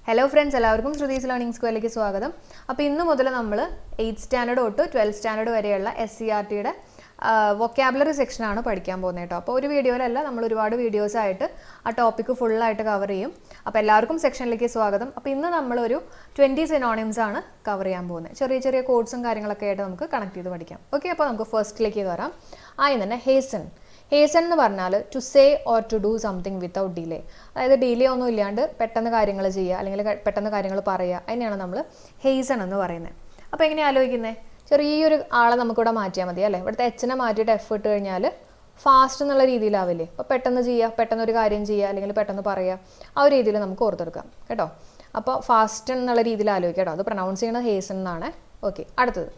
Hello friends, എല്ലാവർക്കും Shruthi's learning സ്ക്വയറിലേക്ക് സ്വാഗതം. അപ്പോൾ ഇന്നു മുതൽ നമ്മൾ 8th സ്റ്റാൻഡേർഡ് തൊട്ട് 12th സ്റ്റാൻഡേർഡ് വരെയുള്ള SCRTയുടെ വൊക്കാബുലറി സെക്ഷൻ ആണ് പഠിക്കാൻ പോകുന്നത് കേട്ടോ. അപ്പോൾ ഒരു വീഡിയോയിലല്ല, നമ്മൾ ഒരുപാട് വീഡിയോസ് ആയിട്ട് ആ ടോപ്പിക്ക് ഫുൾ ആയിട്ട് കവർ ചെയ്യും. അപ്പോൾ എല്ലാവർക്കും സെക്ഷനിലേക്ക് സ്വാഗതം. അപ്പോൾ ഇന്ന് നമ്മൾ ഒരു 20 സിനോണിംസ് ആണ് കവർ ചെയ്യാൻ പോകുന്നത്. ചെറിയ ചെറിയ കോഡ്സും കാര്യങ്ങളൊക്കെ ആയിട്ട് നമുക്ക് കണക്ട് ചെയ്ത് പഠിക്കാം. ഓക്കെ, അപ്പോൾ നമുക്ക് ഫസ്റ്റിലേക്ക് കയറാം. ആദ്യം തന്നെ ഹേസൺ. ഹേസൺ എന്ന് പറഞ്ഞാൽ to say or to do something without delay. അതായത് ഡിലേ ഒന്നും ഇല്ലാണ്ട് പെട്ടെന്ന് കാര്യങ്ങൾ ചെയ്യുക, അല്ലെങ്കിൽ പെട്ടെന്ന് കാര്യങ്ങൾ പറയുക, അതിനെയാണ് നമ്മൾ ഹേസൺ എന്ന് പറയുന്നത്. അപ്പോൾ എങ്ങനെയാണ് ആലോചിക്കുന്നത്? ചെറിയൊരു ആളെ നമുക്കിവിടെ മാറ്റിയാൽ മതി അല്ലേ. ഇവിടുത്തെ എച്ചിനെ മാറ്റിയിട്ട് എഫ് ഇട്ട് കഴിഞ്ഞാൽ ഫാസ്റ്റ് എന്നുള്ള രീതിയിലാവില്ലേ. അപ്പോൾ പെട്ടെന്ന് ചെയ്യുക, പെട്ടെന്ന് ഒരു കാര്യം ചെയ്യുക, അല്ലെങ്കിൽ പെട്ടെന്ന് പറയുക, ആ ഒരു രീതിയിൽ നമുക്ക് ഓർത്തെടുക്കാം കേട്ടോ. അപ്പോൾ ഫാസ്റ്റ് എന്നുള്ള രീതിയിൽ ആലോചിക്കാം കേട്ടോ. അത് പ്രൊനൗൺസ് ചെയ്യുന്നത് ഹേസൺ എന്നാണ്. ഓക്കെ, അടുത്തത്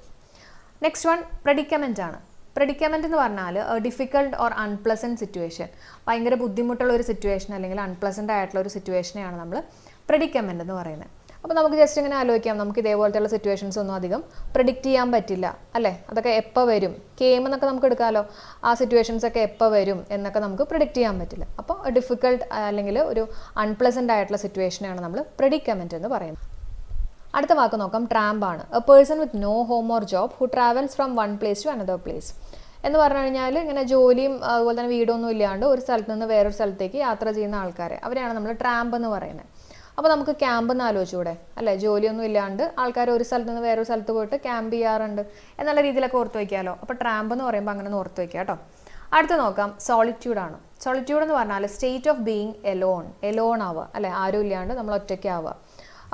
നെക്സ്റ്റ് വൺ പ്രെഡിക്കമെൻ്റ് ആണ്. പ്രെഡിക്കമെൻ്റ് എന്ന് പറഞ്ഞാൽ ഡിഫിക്കൾട്ട് ഓർ അൺപ്ലസൻറ്റ് സിറ്റുവേഷൻ. ഭയങ്കര ബുദ്ധിമുട്ടുള്ള ഒരു സിറ്റുവേഷൻ അല്ലെങ്കിൽ അൺപ്ലസൻ്റ് ആയിട്ടുള്ള ഒരു സിറ്റുവേഷനെയാണ് നമ്മൾ പ്രെഡിക്കമെൻ്റ് എന്ന് പറയുന്നത്. അപ്പോൾ നമുക്ക് ജസ്റ്റ് ഇങ്ങനെ ആലോചിക്കാം, നമുക്ക് ഇതേപോലത്തെയുള്ള സിറ്റുവേഷൻസ് ഒന്നും അധികം പ്രെഡിക്റ്റ് ചെയ്യാൻ പറ്റില്ല അല്ലേ. അതൊക്കെ എപ്പോൾ വരും, ഗെയിം എന്നൊക്കെ നമുക്ക് എടുക്കാമല്ലോ. ആ സിറ്റുവേഷൻസ് ഒക്കെ എപ്പോൾ വരും എന്നൊക്കെ നമുക്ക് പ്രെഡിക്റ്റ് ചെയ്യാൻ പറ്റില്ല. അപ്പോൾ ഡിഫിക്കൾട്ട് അല്ലെങ്കിൽ ഒരു അൺപ്ലസൻ്റ് ആയിട്ടുള്ള സിറ്റുവേഷനെയാണ് നമ്മൾ പ്രെഡിക്കമെൻ്റ് എന്ന് പറയുന്നത്. അടുത്ത വാക്ക് നോക്കാം, ട്രാമ്പ് ആണ്. A person with no home or job who travels from one place to another place. എന്ന് പറഞ്ഞു കഴിഞ്ഞാൽ ഇങ്ങനെ ജോലിയും അതുപോലെ തന്നെ വീടൊന്നും ഇല്ലാണ്ട് ഒരു സ്ഥലത്ത് നിന്ന് വേറൊരു സ്ഥലത്തേക്ക് യാത്ര ചെയ്യുന്ന ആൾക്കാരെ, അവരെയാണ് നമ്മൾ ട്രാമ്പ് എന്ന് പറയുന്നത്. അപ്പോൾ നമുക്ക് ക്യാമ്പ് എന്ന് ആലോചിച്ചൂടെ അല്ലേ. ജോലിയൊന്നും ഇല്ലാണ്ട് ആൾക്കാർ ഒരു സ്ഥലത്ത് നിന്ന് വേറൊരു സ്ഥലത്ത് പോയിട്ട് ക്യാമ്പ് ചെയ്യാറുണ്ട് എന്നുള്ള രീതിയിലൊക്കെ ഓർത്ത് വയ്ക്കാമല്ലോ. അപ്പോൾ ട്രാമ്പ് എന്ന് പറയുമ്പോൾ അങ്ങനെ ഓർത്ത് വയ്ക്കുക കേട്ടോ. അടുത്ത് നോക്കാം, സോളിറ്റ്യൂഡാണ്. സോളിറ്റ്യൂഡ് എന്ന് പറഞ്ഞാൽ സ്റ്റേറ്റ് ഓഫ് ബീയിങ് എലോൺ ആവുക അല്ലേ, ആരും ഇല്ലാണ്ട് നമ്മൾ ഒറ്റയ്ക്ക് ആവുക.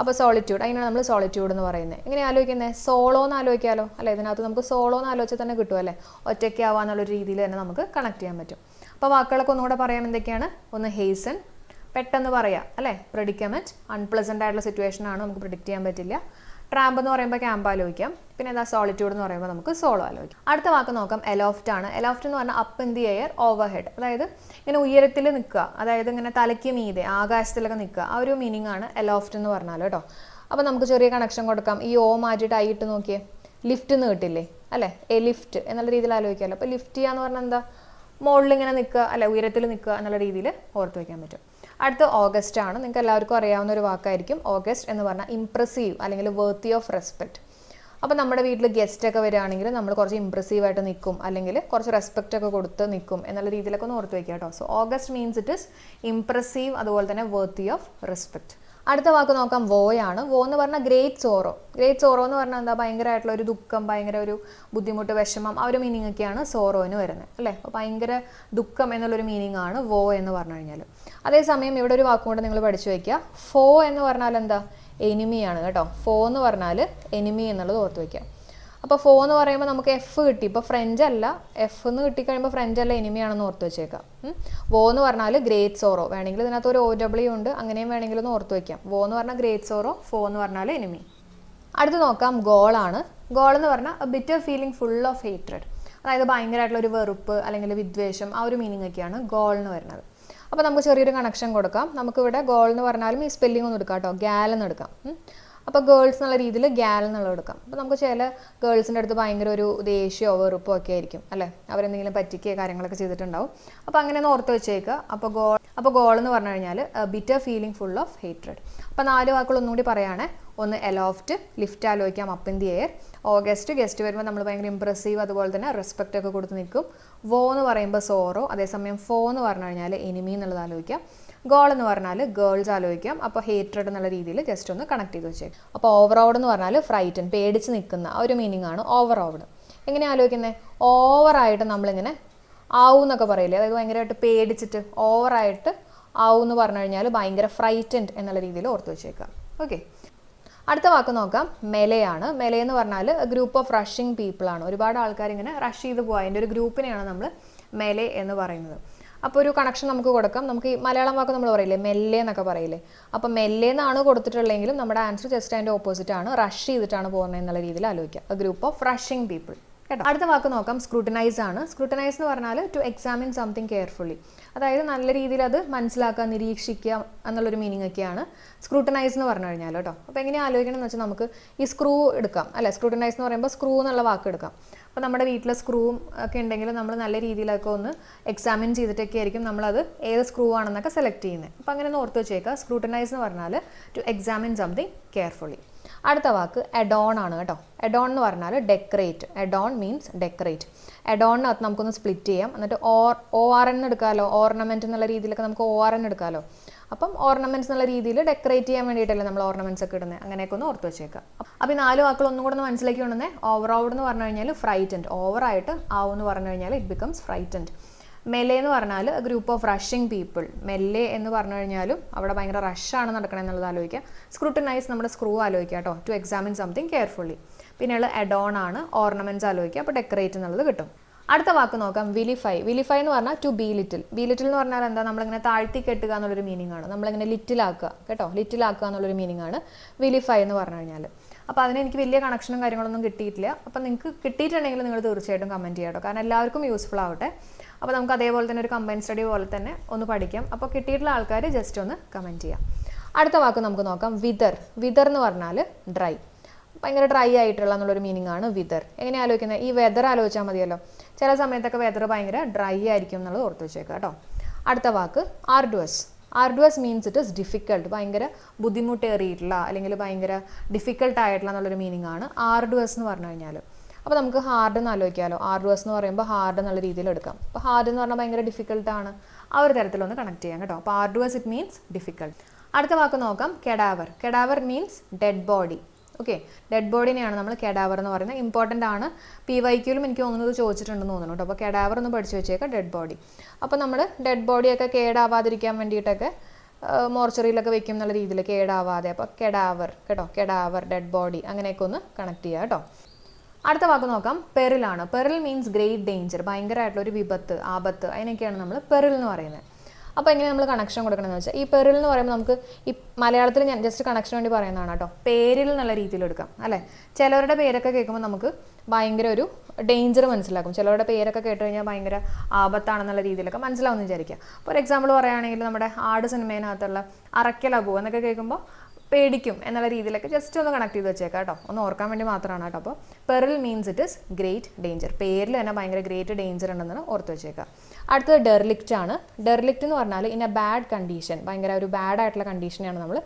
അപ്പോൾ സോളിറ്റ്യൂഡ്, അതിനാണ് നമ്മൾ സോളിറ്റ്യൂഡ് എന്ന് പറയുന്നത്. എങ്ങനെ ആലോചിക്കുന്നത്? സോളോ എന്ന് ആലോചിക്കാമല്ലോ അല്ലേ. ഇതിനകത്ത് നമുക്ക് സോളോ എന്ന് ആലോചിച്ചാൽ തന്നെ കിട്ടും അല്ലേ. ഒറ്റയ്ക്കാവുക എന്നുള്ളൊരു രീതിയിൽ തന്നെ നമുക്ക് കണക്ട് ചെയ്യാൻ പറ്റും. അപ്പോൾ വാക്കുകളൊക്കെ ഒന്നുകൂടെ പറയാൻ എന്തൊക്കെയാണ്? ഒന്ന് ഹേസൺ, പെട്ടെന്ന് പറയാം അല്ലേ. പ്രെഡിക്കമെൻറ്റ്, അൺപ്ലസൻ്റ് ആയിട്ടുള്ള സിറ്റുവേഷനാണ്, നമുക്ക് പ്രിഡിക്റ്റ് ചെയ്യാൻ പറ്റില്ല. ട്രാമ്പ് എന്ന് പറയുമ്പോൾ ക്യാമ്പ് ആലോചിക്കാം. പിന്നെ എന്താ സോളിറ്റ്യൂഡ് എന്ന് പറയുമ്പോൾ നമുക്ക് സോളോ ആലോചിക്കാം. അടുത്ത വാക്ക് നോക്കാം, എലോഫ്റ്റ് ആണ്. എലോഫ്റ്റ് എന്ന് പറഞ്ഞാൽ up in the air over head. അതായത് ഇങ്ങനെ ഉയരത്തിൽ നിൽക്കുക, അതായത് ഇങ്ങനെ തലയ്ക്ക് മീതെ ആകാശത്തിലൊക്കെ നിൽക്കുക, ആ ഒരു മീനിങ് ആണ് എലോഫ്റ്റ് എന്ന് പറഞ്ഞാൽ കേട്ടോ. അപ്പോൾ നമുക്ക് ചെറിയ കണക്ഷൻ കൊടുക്കാം. ഈ ഓ മാറ്റിയിട്ട് ഐ ഇട്ട് നോക്കിയേ, ലിഫ്റ്റ് എന്ന് കിട്ടില്ലേ അല്ലേ. എ ലിഫ്റ്റ് എന്നുള്ള രീതിയിൽ ആലോചിക്കാമല്ലോ. അപ്പോൾ ലിഫ്റ്റ് ചെയ്യുക എന്ന് പറഞ്ഞാൽ എന്താ, മുകളിൽ ഇങ്ങനെ നിൽക്കുക അല്ലെ, ഉയരത്തിൽ നിൽക്കുക എന്നുള്ള രീതിയിൽ ഓർത്ത് വയ്ക്കാൻ പറ്റും. അടുത്ത ഓഗസ്റ്റ് ആണ്. നിങ്ങൾക്ക് എല്ലാവർക്കും അറിയാവുന്ന ഒരു വാക്കായിരിക്കും. ഓഗസ്റ്റ് എന്ന് പറഞ്ഞാൽ ഇംപ്രസീവ് അല്ലെങ്കിൽ വേർത്തി ഓഫ് റെസ്പെക്റ്റ്. അപ്പോൾ നമ്മുടെ വീട്ടിൽ ഗസ്റ്റ് ഒക്കെ വരികയാണെങ്കിൽ നമ്മൾ കുറച്ച് ഇംപ്രസീവായിട്ട് നിൽക്കും, അല്ലെങ്കിൽ കുറച്ച് റെസ്പെക്റ്റ് ഒക്കെ കൊടുത്ത് നിൽക്കും എന്നുള്ള രീതിയിലൊക്കെ ഒന്ന് ഓർത്ത് വയ്ക്കുക കേട്ടോ. So August means it is impressive, അതുപോലെ തന്നെ വേർത്തി ഓഫ് റെസ്പെക്റ്റ്. അടുത്ത വാക്ക് നോക്കാം, വോയാണ്. വോ എന്ന് പറഞ്ഞാൽ ഗ്രേറ്റ് സോറോ. ഗ്രേറ്റ് സോറോ എന്ന് പറഞ്ഞാൽ എന്താ, ഭയങ്കരമായിട്ടുള്ള ഒരു ദുഃഖം, ഭയങ്കര ഒരു ബുദ്ധിമുട്ട്, വിഷമം, ആ ഒരു മീനിങ് ഒക്കെയാണ് സോറോന് വരുന്നത് അല്ലേ. അപ്പോൾ ഭയങ്കര ദുഃഖം എന്നുള്ളൊരു മീനിങ് ആണ് വോ എന്ന് പറഞ്ഞു കഴിഞ്ഞാൽ. അതേസമയം ഇവിടെ ഒരു വാക്കും കൂടെ നിങ്ങൾ പഠിച്ചു വയ്ക്കുക. ഫോ എന്ന് പറഞ്ഞാൽ എന്താ, എനിമിയാണ് കേട്ടോ. ഫോ എന്ന് പറഞ്ഞാൽ എനിമി എന്നുള്ളത് ഓർത്ത് വയ്ക്കുക. അപ്പോൾ ഫോ എന്ന് പറയുമ്പോൾ നമുക്ക് എഫ് കിട്ടി. ഇപ്പോൾ ഫ്രഞ്ച് അല്ല, എഫ് എന്ന് കിട്ടിക്കഴിയുമ്പോൾ ഫ്രഞ്ച് അല്ല, എനിമിയാണെന്ന് ഓർത്ത് വെച്ചേക്കാം. വോ എന്ന് പറഞ്ഞാൽ ഗ്രേറ്റ് സോറോ. വേണമെങ്കിൽ ഇതിനകത്ത് ഒരു OW ഉണ്ട്, അങ്ങനെയും വേണമെങ്കിൽ ഒന്ന് ഓർത്ത് വയ്ക്കാം. വോ എന്ന് പറഞ്ഞാൽ ഗ്രേറ്റ് സോറോ, ഫോ എന്ന് പറഞ്ഞാൽ എനിമി. അടുത്ത് നോക്കാം, ഗോളാണ്. ഗോൾ എന്ന് പറഞ്ഞാൽ A bitter feeling full of hatred. അതായത് ഭയങ്കരമായിട്ടുള്ള ഒരു വെറുപ്പ് അല്ലെങ്കിൽ വിദ്വേഷം, ആ ഒരു മീനിങ് ഒക്കെയാണ് ഗോൾ എന്ന് വരുന്നത്. അപ്പോൾ നമുക്ക് ചെറിയൊരു കണക്ഷൻ കൊടുക്കാം. നമുക്കിവിടെ ഗോൾ എന്ന് പറഞ്ഞാലും ഈ സ്പെല്ലിംഗ് ഒന്നും എടുക്കാം കേട്ടോ, ഗ്യാൽ എന്ന് എടുക്കാം. അപ്പോൾ ഗേൾസ് എന്നുള്ള രീതിയിൽ ഗ്യാൽ എന്നുള്ളത് എടുക്കാം. അപ്പോൾ നമുക്ക് ചില ഗേൾസിൻ്റെ അടുത്ത് ഭയങ്കര ഒരു ദേഷ്യമോ വെറുപ്പോ ഒക്കെ ആയിരിക്കും അല്ലേ, അവരെന്തെങ്കിലും പറ്റിക്കുക കാര്യങ്ങളൊക്കെ ചെയ്തിട്ടുണ്ടാവും. അപ്പോൾ അങ്ങനെ ഒന്ന് ഓർത്ത് വെച്ചേക്കുക. അപ്പോൾ ഗോൾ എന്ന് പറഞ്ഞു കഴിഞ്ഞാൽ bitter feeling full of hatred. അപ്പോൾ 4 വാക്കുകൾ ഒന്നുകൂടി പറയുകയാണെ. ഒന്ന് എലോഫ്റ്റ്, ലിഫ്റ്റ് ആലോചിക്കാം, up in the air. August, guest വരുമ്പോൾ നമ്മൾ ഭയങ്കര ഇംപ്രസീവ്, അതുപോലെ തന്നെ റെസ്പെക്റ്റ് ഒക്കെ കൊടുത്ത് നിൽക്കും. വോ എന്ന് പറയുമ്പോൾ സോറോ. അതേസമയം ഫോ എന്ന് പറഞ്ഞു കഴിഞ്ഞാൽ എനിമി എന്നുള്ളത് ആലോചിക്കാം. ഗോൾ എന്ന് പറഞ്ഞാൽ ഗേൾസ് ആലോചിക്കാം. അപ്പോൾ ഹേറ്റ്രഡ് എന്നുള്ള രീതിയിൽ ജസ്റ്റ് ഒന്ന് കണക്ട് ചെയ്ത് വെച്ചേക്കും. അപ്പോൾ ഓവറോഡ് എന്ന് പറഞ്ഞാൽ ഫ്രൈറ്റൻ, പേടിച്ച് നിൽക്കുന്ന ആ ഒരു മീനിങ് ആണ് ഓവറോഡ്. എങ്ങനെ ആലോചിക്കുന്നത്? ഓവറായിട്ട് നമ്മളിങ്ങനെ ആവും എന്നൊക്കെ പറയില്ലേ, അതായത് ഭയങ്കരമായിട്ട് പേടിച്ചിട്ട് ഓവറായിട്ട് ആവും എന്ന് പറഞ്ഞു കഴിഞ്ഞാൽ ഭയങ്കര ഫ്രൈറ്റൻഡ് എന്നുള്ള രീതിയിൽ ഓർത്ത് വെച്ചേക്കാം. ഓക്കെ, അടുത്ത വാക്ക് നോക്കാം, മെലയാണ്. മെലെ എന്ന് പറഞ്ഞാൽ ഗ്രൂപ്പ് ഓഫ് റഷിങ് പീപ്പിൾ ആണ്. ഒരുപാട് ആൾക്കാർ ഇങ്ങനെ റഷ് ചെയ്ത് പോകാം, അതിൻ്റെ ഒരു ഗ്രൂപ്പിനെയാണ് നമ്മൾ മെലെ എന്ന് പറയുന്നത്. അപ്പോൾ ഒരു കണക്ഷൻ നമുക്ക് കൊടുക്കാം. നമുക്ക് ഈ മലയാളം വാക്ക് നമ്മൾ പറയില്ലേ, മെല്ലെ എന്നൊക്കെ പറയില്ലേ. അപ്പോൾ മെല്ലെ എന്നാണ് കൊടുത്തിട്ടുള്ളതെങ്കിലും നമ്മുടെ ആൻസർ ജസ്റ്റ് അതിൻ്റെ ഓപ്പോസിറ്റ് ആണ്, റഷ് ചെയ്തിട്ടാണ് പോകുന്നത് എന്നുള്ള രീതിയിൽ ആലോചിക്കുക. A group of rushing people കേട്ടോ. അടുത്ത വാക്ക് നോക്കാം, സ്ക്രൂട്ടനൈസ് ആണ്. സ്ക്രൂട്ടനൈസ് എന്ന് പറഞ്ഞാൽ ടു എക്സാമിൻ സംതിങ് കെയർഫുള്ളി. അതായത് നല്ല രീതിയിൽ അത് മനസ്സിലാക്കുക, നിരീക്ഷിക്കുക എന്നുള്ളൊരു മീനിങ് ഒക്കെയാണ് സ്ക്രൂട്ടനൈസ് എന്ന് പറഞ്ഞു കഴിഞ്ഞാൽ കേട്ടോ. അപ്പോൾ എങ്ങനെ ആലോചിക്കണം എന്ന് വെച്ചാൽ നമുക്ക് ഈ സ്ക്രൂ എടുക്കാം അല്ലേ. സ്ക്രൂട്ടനൈസ് എന്ന് പറയുമ്പോൾ സ്ക്രൂ എന്നുള്ള വാക്ക് എടുക്കാം. അപ്പോൾ നമ്മുടെ വീട്ടിലെ സ്ക്രൂവും ഒക്കെ ഉണ്ടെങ്കിൽ നമ്മൾ നല്ല രീതിയിലൊക്കെ ഒന്ന് എക്സാമിൻ ചെയ്തിട്ടൊക്കെ ആയിരിക്കും നമ്മളത് ഏത് സ്ക്രൂ ആണെന്നൊക്കെ സെലക്ട് ചെയ്യുന്നത്. അപ്പോൾ അങ്ങനെ ഒന്ന് ഓർത്ത് വെച്ചേക്കുക. സ്ക്രൂട്ടനൈസ് എന്ന് പറഞ്ഞാൽ ടു എക്സാമിൻ സംതിങ് കെയർഫുള്ളി. അടുത്ത വാക്ക് അഡോൺ ആണ് കേട്ടോ. അഡോൺ എന്ന് പറഞ്ഞാൽ ഡെക്കറേറ്റ്. Adorn means decorate. അഡോണിനകത്ത് നമുക്കൊന്ന് സ്പ്ലിറ്റ് ചെയ്യാം. എന്നിട്ട് ORN എടുക്കാമല്ലോ. ഓർണമെൻറ്റ് എന്നുള്ള രീതിയിലൊക്കെ നമുക്ക് ORN എടുക്കാമല്ലോ. അപ്പം ഓർണമെൻറ്റ്സ് എന്നുള്ള രീതിയിൽ ഡെക്കറേറ്റ് ചെയ്യാൻ വേണ്ടിയിട്ടല്ലേ നമ്മൾ ഓർണമെൻറ്റ്സ് ഒക്കെ ഇടുന്നത്. അങ്ങനെയൊക്കെ ഒന്ന് ഓർത്ത് വെച്ചേക്കാം. അപ്പോൾ ഈ 4 വാക്കുകൾ ഒന്നും കൂടെ ഒന്ന് മനസ്സിലാക്കി കൊണ്ടുവന്നേ. ഓവറൗഡ് എന്ന് പറഞ്ഞു കഴിഞ്ഞാൽ ഫ്രൈറ്റൻഡ്. ഓവറായിട്ട് ആവെന്ന് പറഞ്ഞു കഴിഞ്ഞാൽ ഇറ്റ് ബിക്കംസ് ഫ്രൈറ്റൻഡ്. മെല്ലെ എന്ന് പറഞ്ഞാൽ ഗ്രൂപ്പ് ഓഫ് റഷിംഗ് പീപ്പിൾ. മെല്ലെ എന്ന് പറഞ്ഞു കഴിഞ്ഞാലും അവിടെ ഭയങ്കര റഷാണ് നടക്കണം എന്നുള്ളത് ആലോചിക്കുക. സ്ക്രൂട്ടനൈസ് നമ്മുടെ സ്ക്രൂ ആലോചിക്കുക കേട്ടോ. To examine something carefully. പിന്നെയുള്ള അഡോൺ ആണ്. ഓർണമെൻറ്റ്സ് ആലോചിക്കുക. അപ്പോൾ ഡെക്കറേറ്റ് എന്നുള്ളത് കിട്ടും. അടുത്ത വാക്ക് നോക്കാം, വിലിഫൈ. വിലിഫൈ എന്ന് പറഞ്ഞാൽ to belittle. Belittle എന്ന് പറഞ്ഞാൽ എന്താ, നമ്മളിങ്ങനെ താഴ്ത്തി കെട്ടുക എന്നുള്ളൊരു മീനിങ് ആണ്. നമ്മളിങ്ങനെ ലിറ്റിലാക്കുക കേട്ടോ. ലിറ്റിലാക്കുക എന്നുള്ളൊരു മീനിങ് ആണ് വിലിഫൈ എന്ന് പറഞ്ഞു കഴിഞ്ഞാൽ. അപ്പോൾ അതിന് എനിക്ക് വലിയ കണക്ഷനും കാര്യങ്ങളൊന്നും കിട്ടിയിട്ടില്ല. അപ്പോൾ നിങ്ങൾക്ക് കിട്ടിയിട്ടുണ്ടെങ്കിൽ നിങ്ങൾ തീർച്ചയായിട്ടും കമൻറ്റ് ചെയ്യാം കേട്ടോ. കാരണം എല്ലാവർക്കും യൂസ്ഫുൾ ആവട്ടെ. അപ്പോൾ നമുക്ക് അതേപോലെ തന്നെ ഒരു കമ്പൈൻ സ്റ്റഡി പോലെ തന്നെ ഒന്ന് പഠിക്കാം. അപ്പോൾ കിട്ടിയിട്ടുള്ള ആൾക്കാർ ജസ്റ്റ് ഒന്ന് കമൻറ്റ് ചെയ്യാം. അടുത്ത വാക്ക് നമുക്ക് നോക്കാം, വിതർ. വിതർ എന്ന് പറഞ്ഞാൽ ഡ്രൈ. ഭയങ്കര ഡ്രൈ ആയിട്ടുള്ള എന്നുള്ളൊരു മീനിങ് ആണ് വിതർ. എങ്ങനെ ആലോചിക്കുന്നത്, ഈ വെതർ ആലോചിച്ചാൽ മതിയല്ലോ. ചില സമയത്തൊക്കെ വെതർ ഭയങ്കര ഡ്രൈ ആയിരിക്കും എന്നുള്ളത് ഓർത്ത് വെച്ചേക്കാം കേട്ടോ. അടുത്ത വാക്ക് ആർഡുവസ്. ആർഡുവസ് മീൻസ് ഇറ്റ് ഇസ് ഡിഫിക്കൽട്ട്. ഭയങ്കര ബുദ്ധിമുട്ടേറിയിട്ടുള്ള അല്ലെങ്കിൽ ഭയങ്കര ഡിഫിക്കൽട്ട് ആയിട്ടുള്ള എന്നുള്ളൊരു മീനിങ് ആണ് ആർഡുവസ് എന്ന് പറഞ്ഞു കഴിഞ്ഞാൽ. അപ്പോൾ നമുക്ക് ഹാർഡ് എന്ന് ആലോചിക്കാമല്ലോ. ആർഡുവസ് എന്ന് പറയുമ്പോൾ ഹാർഡ് എന്നുള്ള രീതിയിൽ എടുക്കാം. അപ്പോൾ ഹാർഡ് എന്ന് പറഞ്ഞാൽ ഭയങ്കര ഡിഫിക്കൽട്ടാണ്. ആ ഒരു തരത്തിലൊന്ന് കണക്ട് ചെയ്യാം കേട്ടോ. അപ്പോൾ ആർഡുവസ് ഇറ്റ് മീൻസ് ഡിഫിക്കൽട്ട്. അടുത്ത വാക്ക് നോക്കാം, cadaver. Cadaver means dead body. Okay, dead ബോഡിനെയാണ് നമ്മൾ കെഡാവർ എന്ന് പറയുന്നത്. ഇമ്പോർട്ടൻ്റ് ആണ്. PYQയിലും എനിക്ക് തോന്നുന്നത് ചോദിച്ചിട്ടുണ്ടെന്ന് തോന്നുന്നു കേട്ടോ. അപ്പോൾ കെഡാവർ ഒന്ന് പഠിച്ചു വെച്ചേക്കാം, ഡെഡ് ബോഡി. അപ്പോൾ നമ്മൾ ഡെഡ് ബോഡിയൊക്കെ കേടാവാതിരിക്കാൻ വേണ്ടിയിട്ടൊക്കെ മോർച്ചറിയിലൊക്കെ വെക്കും എന്നുള്ള രീതിയിൽ കേടാവാതെ. അപ്പോൾ കെഡാവർ കേട്ടോ. കെഡാവർ, ഡെഡ് ബോഡി, അങ്ങനെയൊക്കെ ഒന്ന് കണക്ട് ചെയ്യുക കേട്ടോ. അടുത്ത വാക്ക് നോക്കാം, പെറിലാണ്. പെറിൽ മീൻസ് ഗ്രേറ്റ് ഡേഞ്ചർ. ഭയങ്കരമായിട്ടുള്ളൊരു വിപത്ത്, ആപത്ത്, അതിനൊക്കെയാണ് നമ്മൾ പെറിൽ എന്ന് പറയുന്നത്. അപ്പോൾ എങ്ങനെ നമ്മൾ കണക്ഷൻ കൊടുക്കണമെന്ന് വെച്ചാൽ, ഈ പെറിൽ എന്ന് പറയുമ്പോൾ നമുക്ക് ഈ മലയാളത്തിൽ ഞാൻ ജസ്റ്റ് കണക്ഷൻ വേണ്ടി പറയുന്നതാണ് കേട്ടോ. പേരിൽ എന്നുള്ള രീതിയിൽ എടുക്കാം അല്ലേ. ചിലവരുടെ പേരൊക്കെ കേൾക്കുമ്പോൾ നമുക്ക് ഭയങ്കര ഒരു ഡേഞ്ചർ മനസ്സിലാക്കും. ചിലവരുടെ പേരൊക്കെ കേട്ട് കഴിഞ്ഞാൽ ഭയങ്കര ആപത്താണെന്നുള്ള രീതിയിലൊക്കെ മനസ്സിലാവുമെന്ന് വിചാരിക്കുക. ഫോർ എക്സാമ്പിൾ പറയുകയാണെങ്കിൽ നമ്മുടെ ആട് സിനിമേനകത്തുള്ള അറക്കലബു എന്നൊക്കെ കേൾക്കുമ്പോൾ പേടിക്കും എന്നുള്ള രീതിയിലൊക്കെ ജസ്റ്റ് ഒന്ന് കണക്ട് ചെയ്ത് വെച്ചേക്കാം കേട്ടോ. ഒന്ന് ഓർക്കാൻ വേണ്ടി മാത്രമാണ് കേട്ടോ. അപ്പോൾ peril means it is great danger. പേരിൽ തന്നെ ഭയങ്കര ഗ്രേറ്റ് ഡേഞ്ചർ ഉണ്ടെന്ന് ഓർത്ത് വെച്ചേക്കാം. അടുത്തത് ഡെറിലിക്റ്റ് ആണ്. ഡെറിലിക്റ്റ് എന്ന് പറഞ്ഞാൽ ഇൻ എ ബാഡ് കണ്ടീഷൻ. ഭയങ്കര ഒരു ബാഡ് ആയിട്ടുള്ള കണ്ടീഷനെയാണ് നമ്മൾ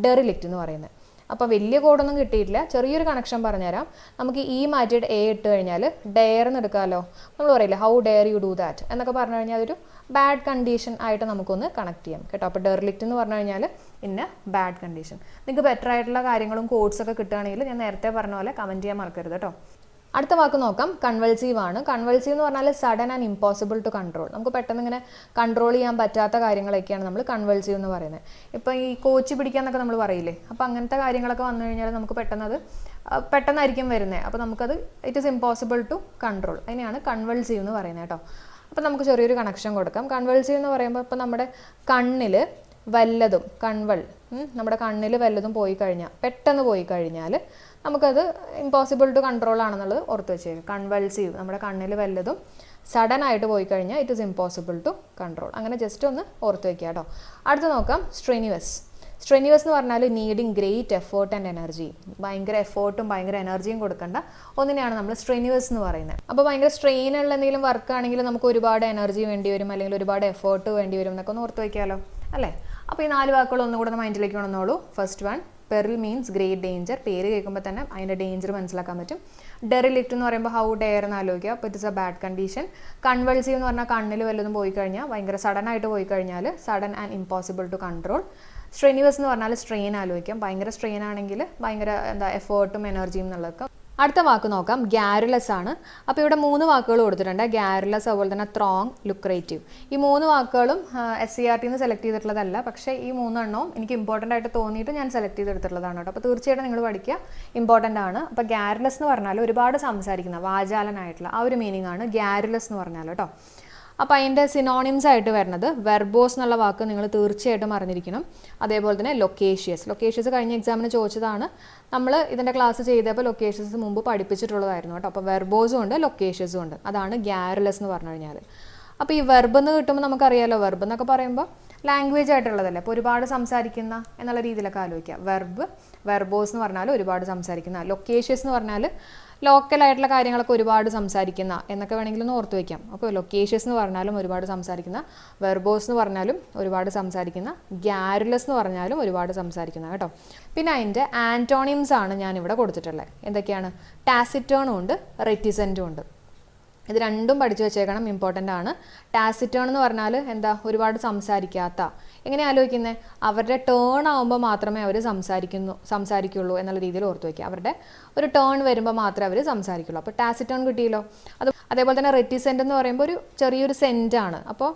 ഡെറിലിക്റ്റ് എന്ന് പറയുന്നത്. അപ്പോൾ വലിയ കോഡൊന്നും കിട്ടിയിട്ടില്ല. ചെറിയൊരു കണക്ഷൻ പറഞ്ഞുതരാം. നമുക്ക് ഈ മാറ്റിയിട്ട് A ഇട്ട് കഴിഞ്ഞാൽ ഡെയർ എന്ന് എടുക്കാമല്ലോ. നമ്മൾ പറയില്ലേ how dare you do that എന്നൊക്കെ പറഞ്ഞു കഴിഞ്ഞാൽ അതൊരു ബാഡ് കണ്ടീഷൻ ആയിട്ട് നമുക്കൊന്ന് കണക്ട് ചെയ്യാം കേട്ടോ. അപ്പോൾ ഡെറിലിക്റ്റ് എന്ന് പറഞ്ഞു കഴിഞ്ഞാൽ ഇൻ എ ബാഡ് കണ്ടീഷൻ. നിങ്ങൾക്ക് ബെറ്റർ ആയിട്ടുള്ള കാര്യങ്ങളും കോഡ്സൊക്കെ കിട്ടുകയാണെങ്കിൽ ഞാൻ നേരത്തെ പറഞ്ഞ പോലെ കമൻറ്റ് ചെയ്യാൻ മറക്കരുത് കേട്ടോ. അടുത്ത വാക്ക് നോക്കാം, കൺവൾസീവ് ആണ്. കൺവൾസീവ് എന്ന് പറഞ്ഞാൽ sudden and impossible to control. നമുക്ക് പെട്ടെന്ന് ഇങ്ങനെ കൺട്രോൾ ചെയ്യാൻ പറ്റാത്ത കാര്യങ്ങളൊക്കെയാണ് നമ്മൾ കൺവൾസീവ് എന്ന് പറയുന്നത്. ഇപ്പോൾ ഈ കോച്ച് പിടിക്കാന്നൊക്കെ നമ്മൾ പറയില്ലേ, അപ്പോൾ അങ്ങനത്തെ കാര്യങ്ങളൊക്കെ വന്നു കഴിഞ്ഞാൽ നമുക്ക് പെട്ടെന്നായിരിക്കും വരുന്നത്. അപ്പോൾ നമുക്കത് it is impossible to control. അതിനെയാണ് കൺവൾസീവ് എന്ന് പറയുന്നത് കേട്ടോ. അപ്പോൾ നമുക്ക് ചെറിയൊരു കണക്ഷൻ കൊടുക്കാം. കൺവൾസീവ് എന്ന് പറയുമ്പോൾ ഇപ്പോൾ നമ്മുടെ കണ്ണിൽ വല്ലതും നമ്മുടെ കണ്ണിൽ വല്ലതും പോയി കഴിഞ്ഞാൽ, പെട്ടെന്ന് പോയി കഴിഞ്ഞാൽ നമുക്കത് ഇമ്പോസിബിൾ ടു കൺട്രോൾ ആണെന്നുള്ളത് ഓർത്ത് വെച്ചേക്കാം. കൺവൾസീവ്, നമ്മുടെ കണ്ണിൽ വല്ലതും സഡൻ ആയിട്ട് പോയി കഴിഞ്ഞാൽ it is impossible to control. അങ്ങനെ ജസ്റ്റ് ഒന്ന് ഓർത്ത് വയ്ക്കുക കേട്ടോ. അടുത്ത് നോക്കാം, സ്ട്രെനിവസ്. സ്ട്രെനിവസ് എന്ന് പറഞ്ഞാൽ needing great effort and energy. ഭയങ്കര എഫേർട്ടും ഭയങ്കര എനർജിയും കൊടുക്കേണ്ട ഒന്നിനെയാണ് നമ്മൾ സ്ട്രെനിവസ് എന്ന് പറയുന്നത്. അപ്പോൾ ഭയങ്കര സ്ട്രെയിൻ ഉള്ള എന്തെങ്കിലും വർക്ക് ആണെങ്കിൽ നമുക്ക് ഒരുപാട് എനർജി വേണ്ടി വരും, അല്ലെങ്കിൽ ഒരുപാട് എഫേർട്ട് വേണ്ടി വരും എന്നൊക്കെ ഒന്ന് ഓർത്ത് വയ്ക്കാമല്ലോ അല്ലേ. അപ്പോൾ ഈ 4 വാക്കുകൾ ഒന്നും കൂടെ മൈൻഡിലേക്ക് കൊണ്ടുവന്നോളൂ. First one, പെറിൽ means great danger. പേര് കേൾക്കുമ്പോൾ തന്നെ അതിൻ്റെ ഡേഞ്ചർ മനസ്സിലാക്കാൻ പറ്റും. ഡെറിലിക്റ്റ് എന്ന് പറയുമ്പോൾ ഹൗ ഡെയർ എന്ന് ആലോചിക്കുക. അപ്പോൾ it is A bad condition. Convulsive എന്ന് പറഞ്ഞാൽ കണ്ണിൽ വല്ലതും പോയി കഴിഞ്ഞാൽ, ഭയങ്കര സഡൻ ആയിട്ട് പോയി കഴിഞ്ഞാൽ sudden and impossible to control. Strenuous എന്ന് പറഞ്ഞാൽ സ്ട്രെയിൻ ആലോചിക്കാം. ഭയങ്കര സ്ട്രെയിൻ ആണെങ്കിൽ ഭയങ്കര എഫേർട്ടും എനർജിയും എന്നുള്ളതൊക്കെ. അടുത്ത വാക്ക് നോക്കാം, ഗ്യാരുലസ് ആണ്. അപ്പോൾ ഇവിടെ 3 വാക്കുകൾ കൊടുത്തിട്ടുണ്ട്, ഗ്യാരുലസ്, അതുപോലെ തന്നെ ത്രോങ്, ലുക്രേറ്റീവ്. ഈ 3 വാക്കുകളും SCERTന്ന് സെലക്ട് ചെയ്തിട്ടുള്ളതല്ല, പക്ഷേ ഈ 3 എണ്ണവും എനിക്ക് ഇമ്പോർട്ടൻ്റ് ആയിട്ട് തോന്നിയിട്ട് ഞാൻ സെലക്ട് ചെയ്തെടുത്തിട്ടുള്ളതാണ് കേട്ടോ. അപ്പോൾ തീർച്ചയായിട്ടും നിങ്ങൾ പഠിക്കുക, ഇമ്പോർട്ടൻ്റ് ആണ്. അപ്പോൾ ഗ്യാരുലസ് എന്ന് പറഞ്ഞാൽ ഒരുപാട് സംസാരിക്കുന്ന, വാചാലനായിട്ടുള്ള ആ ഒരു മീനിങ് ആണ് ഗ്യാരുലസ് എന്ന് പറഞ്ഞാൽ കേട്ടോ. അപ്പോൾ അതിൻ്റെ സിനോണിംസ് ആയിട്ട് വരുന്നത് വെർബോസ് എന്നുള്ള വാക്ക് നിങ്ങൾ തീർച്ചയായിട്ടും അറിഞ്ഞിരിക്കണം. അതേപോലെ തന്നെ ലൊക്കേഷ്യസ് കഴിഞ്ഞ എക്സാമിന് ചോദിച്ചതാണ്. നമ്മൾ ഇതിൻ്റെ ക്ലാസ് ചെയ്തപ്പോൾ ലൊക്കേഷ്യസ് മുമ്പ് പഠിപ്പിച്ചിട്ടുള്ളതായിരുന്നു കേട്ടോ. അപ്പോൾ വെർബോസും ഉണ്ട്, ലൊക്കേഷ്യസും ഉണ്ട്. അതാണ് ഗ്യാരുലസ് എന്ന് പറഞ്ഞു കഴിഞ്ഞാൽ. അപ്പോൾ ഈ വെർബ് എന്ന് കിട്ടുമ്പോൾ നമുക്കറിയാമല്ലോ, വെർബ് എന്നൊക്കെ പറയുമ്പോൾ ലാംഗ്വേജ് ആയിട്ടുള്ളതല്ലേ. അപ്പോൾ ഒരുപാട് സംസാരിക്കുന്ന എന്നുള്ള രീതിയിലൊക്കെ ആലോചിക്കുക. വെർബോസ് എന്ന് പറഞ്ഞാൽ ഒരുപാട് സംസാരിക്കുന്ന. ലൊക്കേഷ്യസ് എന്ന് പറഞ്ഞാൽ ലോക്കലായിട്ടുള്ള കാര്യങ്ങളൊക്കെ ഒരുപാട് സംസാരിക്കുന്ന എന്നൊക്കെ വേണമെങ്കിൽ ഒന്ന് ഓർത്ത് വയ്ക്കാം. അപ്പോൾ ലൊക്കേഷ്യസ് എന്ന് പറഞ്ഞാലും ഒരുപാട് സംസാരിക്കുന്ന, വെർബോസ് എന്ന് പറഞ്ഞാലും ഒരുപാട് സംസാരിക്കുന്ന, ഗ്യാരുലസ് എന്ന് പറഞ്ഞാലും ഒരുപാട് സംസാരിക്കുന്ന കേട്ടോ. പിന്നെ അതിൻ്റെ ആൻറ്റോണിംസ് ആണ് ഞാനിവിടെ കൊടുത്തിട്ടുള്ളത്. എന്തൊക്കെയാണ്? ടാസിറ്റേണും ഉണ്ട്, റെറ്റിസെൻറ്റും ഉണ്ട്. ഇത് രണ്ടും പഠിച്ചു വെച്ചേക്കണം, ഇമ്പോർട്ടൻ്റ് ആണ്. ടാസിറ്റേൺ എന്ന് പറഞ്ഞാൽ എന്താ? ഒരുപാട് സംസാരിക്കാത്ത. എങ്ങനെ ആലോചിക്കുന്നത്? അവരുടെ ടേൺ ആകുമ്പോൾ മാത്രമേ അവർ സംസാരിക്കുള്ളൂ എന്നുള്ള രീതിയിൽ ഓർത്ത് വയ്ക്കുക. അവരുടെ ഒരു ടേൺ വരുമ്പോൾ മാത്രമേ അവർ സംസാരിക്കുള്ളൂ. അപ്പോൾ ടാസിറ്റേൺ കിട്ടിയല്ലോ. അതേപോലെ തന്നെ റെറ്റിസെൻ്റ് എന്ന് പറയുമ്പോൾ ഒരു ചെറിയൊരു സെൻറ്റാണ്. അപ്പോൾ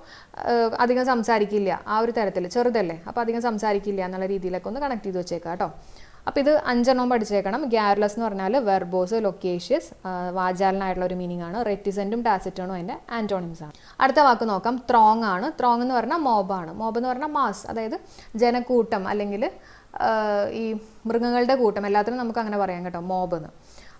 അധികം സംസാരിക്കില്ല, ആ ഒരു തരത്തിൽ, ചെറുതല്ലേ, അപ്പോൾ അധികം സംസാരിക്കില്ല എന്നുള്ള രീതിയിലൊക്കെ ഒന്ന് കണക്ട് ചെയ്ത് വെച്ചേക്കാം കേട്ടോ. അപ്പോൾ ഇത് 5 പഠിച്ചേക്കണം. ഗ്യാരുലസ് എന്ന് പറഞ്ഞാൽ വെർബോസ്, ലൊക്കേഷ്യസ്, വാചാലനായിട്ടുള്ള ഒരു മീനിങ് ആണ്. റെറ്റിസെൻറ്റും ടാസിറ്റേണും അതിൻ്റെ ആൻറ്റോണിംസ് ആണ്. അടുത്ത വാക്ക് നോക്കാം, ത്രോങ് ആണ്. ത്രോങ് എന്ന് പറഞ്ഞാൽ മോബാണ്. മോബ് എന്ന് പറഞ്ഞാൽ മാസ്, അതായത് ജനക്കൂട്ടം അല്ലെങ്കിൽ ഈ മൃഗങ്ങളുടെ കൂട്ടം, എല്ലാത്തിനും നമുക്ക് അങ്ങനെ പറയാം കേട്ടോ, മോബ് എന്ന്.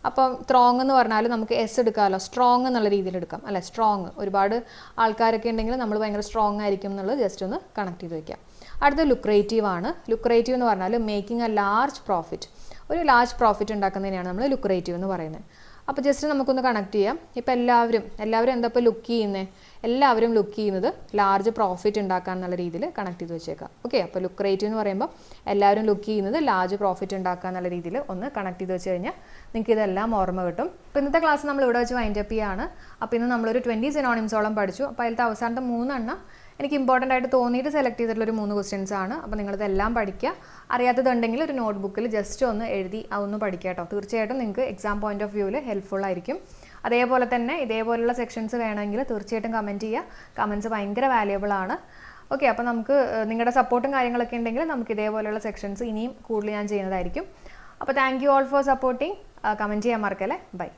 അപ്പം ത്രോങ് എന്ന് പറഞ്ഞാൽ നമുക്ക് എസ് എടുക്കാമല്ലോ, സ്ട്രോങ് എന്നുള്ള രീതിയിൽ എടുക്കാം അല്ലേ. സ്ട്രോങ്, ഒരുപാട് ആൾക്കാരൊക്കെ ഉണ്ടെങ്കിൽ നമ്മൾ ഭയങ്കര സ്ട്രോങ് ആയിരിക്കും എന്നുള്ളത് ജസ്റ്റ് ഒന്ന് കണക്ട് ചെയ്ത് വയ്ക്കാം. അടുത്ത ലുക്രേറ്റീവ് ആണ്. ലുക്രേറ്റീവ് എന്ന് പറഞ്ഞാൽ മേക്കിംഗ് എ ലാർജ് പ്രോഫിറ്റ്, ഒരു ലാർജ് പ്രോഫിറ്റ് ഉണ്ടാക്കുന്നതിനെയാണ് നമ്മൾ ലുക്രേറ്റീവ് എന്ന് പറയുന്നത്. അപ്പോൾ ജസ്റ്റ് നമുക്കൊന്ന് കണക്ട് ചെയ്യാം. ഇപ്പോൾ എല്ലാവരും എന്താ ഇപ്പോൾ ലുക്ക് ചെയ്യുന്നത്? എല്ലാവരും ലുക്ക് ചെയ്യുന്നത് ലാർജ് പ്രോഫിറ്റ് ഉണ്ടാക്കാൻ എന്നുള്ള രീതിയിൽ കണക്ട് ചെയ്ത് വെച്ചേക്കാം. ഓക്കെ, അപ്പോൾ ലുക്രേറ്റീവ് എന്ന് പറയുമ്പോൾ എല്ലാവരും ലുക്ക് ചെയ്യുന്നത് ലാർജ് പ്രോഫിറ്റ് ഉണ്ടാക്കുക എന്നുള്ള രീതിയിൽ ഒന്ന് കണക്ട് ചെയ്ത് വെച്ച് കഴിഞ്ഞാൽ നിങ്ങൾക്ക് ഇതെല്ലാം ഓർമ്മ കിട്ടും. അപ്പോൾ ഇന്നത്തെ ക്ലാസ് നമ്മൾ ഇവിടെ വെച്ച് വൈൻഡ് അപ്പ് ചെയ്യാണ്. അപ്പോൾ ഇന്ന് നമ്മളൊരു 20 സിനോണിംസോളം പഠിച്ചു. അപ്പോൾ അതിലത്തെ അവസാനത്തെ 3 എനിക്ക് ഇമ്പോർട്ടൻ്റ് ആയിട്ട് തോന്നിയിട്ട് സെലക്ട് ചെയ്തിട്ടുള്ളൊരു 3 ക്വസ്റ്റ്യൻസ് ആണ്. അപ്പോൾ നിങ്ങളിതെല്ലാം പഠിക്കുക. അറിയാത്തതുണ്ടെങ്കിൽ ഒരു നോട്ട്ബുക്കിൽ ജസ്റ്റ് ഒന്ന് എഴുതി അതൊന്ന് പഠിക്കുക കേട്ടോ. തീർച്ചയായിട്ടും നിങ്ങൾക്ക് എക്സാം പോയിന്റ് ഓഫ് വ്യൂവിൽ ഹെൽപ്ഫുൾ ആയിരിക്കും. അതേപോലെ തന്നെ ഇതേപോലുള്ള സെക്ഷൻസ് വേണമെങ്കിൽ തീർച്ചയായിട്ടും കമൻറ്റ് ചെയ്യുക. കമൻറ്റ്സ് ഭയങ്കര വാല്യുബിൾ ആണ്. ഓക്കെ, അപ്പോൾ നമുക്ക് നിങ്ങളുടെ സപ്പോർട്ടും കാര്യങ്ങളൊക്കെ ഉണ്ടെങ്കിൽ നമുക്ക് ഇതേപോലെയുള്ള സെക്ഷൻസ് ഇനിയും കൂടുതൽ ഞാൻ ചെയ്യുന്നതായിരിക്കും. അപ്പോൾ thank you all for supporting. Comment ചെയ്യാൻ മറക്കല്ലേ. ബൈ.